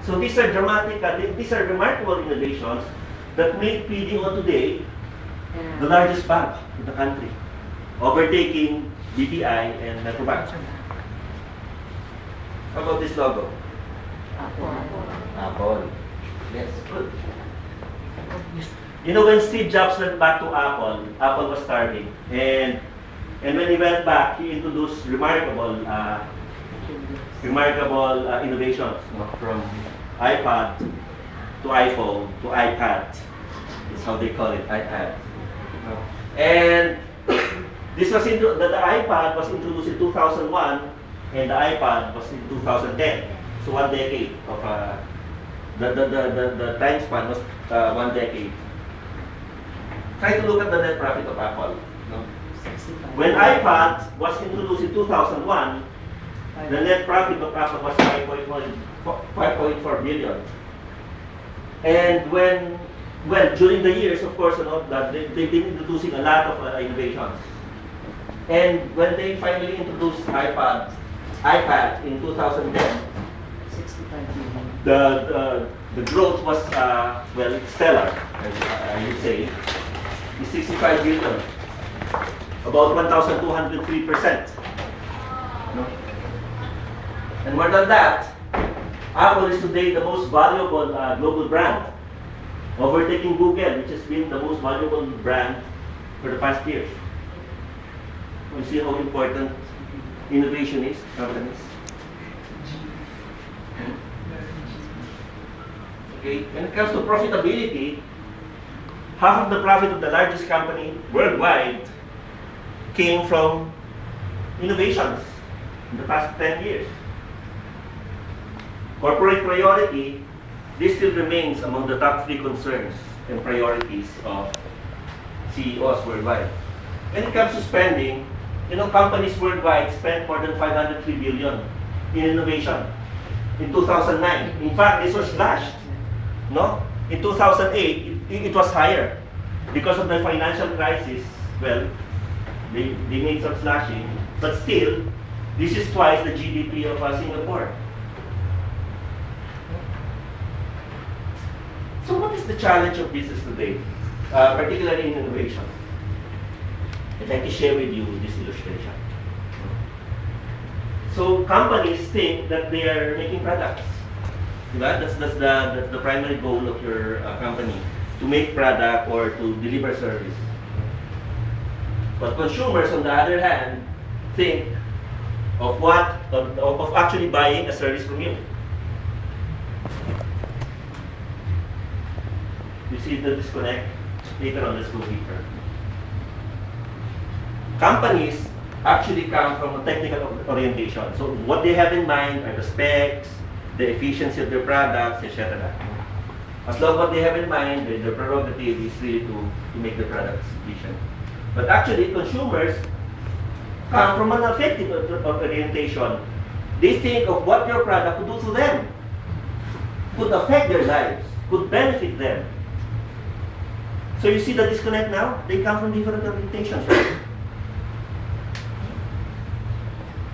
So these are dramatic, these are remarkable innovations that made PD today the largest bank in the country, overtaking BPI and Metrobank. How about this logo? Apple. Yes, good. You know, when Steve Jobs went back to Apple, Apple was starving, and when he went back, he introduced remarkable innovations, from iPad to iPhone to iPad. That's how they call it, iPad. And this was the iPad was introduced in 2001, and the iPad was in 2010. So 1 decade of the time span was 1 decade. Try to look at the net profit of Apple. No? When iPad was introduced in 2001, the net profit of Apple was 5.4 billion. And during the years, of course, that they've been introducing a lot of innovations. And when they finally introduced iPad in 2010, the growth was stellar, I would say. It's 65 billion, about 1,203%. No? And more than that, Apple is today the most valuable global brand, overtaking Google, which has been the most valuable brand for the past years. You see how important innovation is, companies. Okay, when it comes to profitability, half of the profit of the largest company worldwide came from innovations in the past 10 years. Corporate priority, this still remains among the top 3 concerns and priorities of CEOs worldwide. When it comes to spending, companies worldwide spent more than 503 billion in innovation in 2009. In fact, this was slashed. No? In 2008, it was higher. Because of the financial crisis, well, they made some slashing. But still, this is twice the GDP of Singapore. So what is the challenge of business today, particularly in innovation? I'd like to share with you this illustration. So companies think that they are making products. That's the primary goal of your company, to make product or to deliver service. But consumers, on the other hand, think of actually buying a service from you. You see the disconnect? Later on, let's go deeper. Companies actually come from a technical orientation. So what they have in mind are the specs, the efficiency of their products, etc. As long as what they have in mind, their prerogative is really to make the products efficient. But actually, consumers come from an affective orientation. They think of what your product could do to them, could affect their lives, could benefit them. So you see the disconnect now? They come from different orientations, right?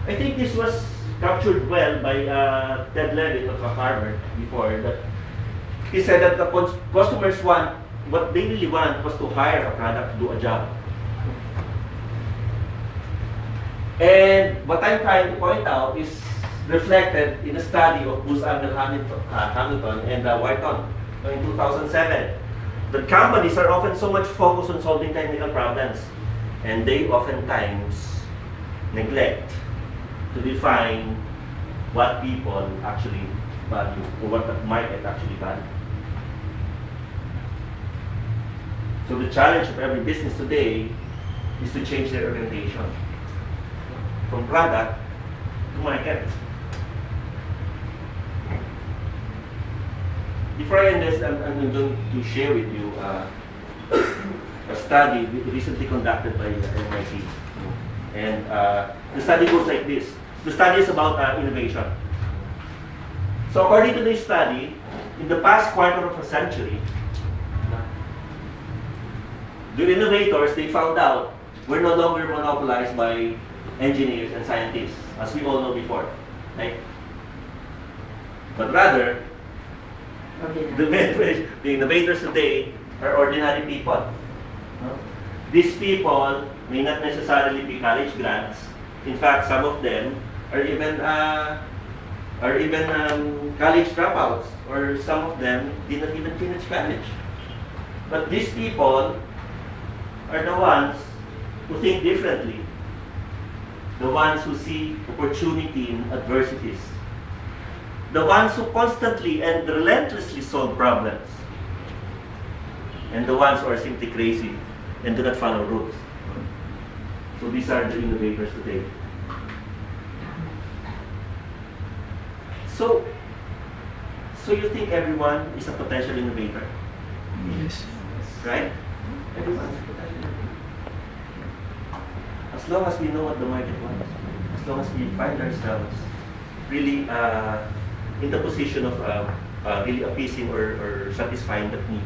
I think this was captured well by Ted Levitt of Harvard before. That he said that the customers want, what they really want was to hire a product to do a job. And what I'm trying to point out is reflected in a study of Bruce Hamilton and Wharton in 2007. That companies are often so much focused on solving technical problems, and they oftentimes neglect to define what people actually value, or what the market actually values. So the challenge of every business today is to change their orientation from product to market. Before I end this, I'm going to share with you a study recently conducted by MIT. And the study goes like this. The study is about innovation. So according to this study, in the past quarter of a century, the innovators, they found out, were no longer monopolized by engineers and scientists, as we all know before. Right? But rather, The innovators today are ordinary people. No? These people may not necessarily be college grads. In fact, some of them are even college dropouts, or some of them did not even finish college. But these people are the ones who think differently, the ones who see opportunity in adversities, the ones who constantly and relentlessly solve problems, and the ones who are simply crazy and do not follow rules. So these are the innovators today. So you think everyone is a potential innovator? Yes. Right? Everyone is a potential innovator. As long as we know what the market wants, as long as we find ourselves really in the position of really appeasing or satisfying that needs,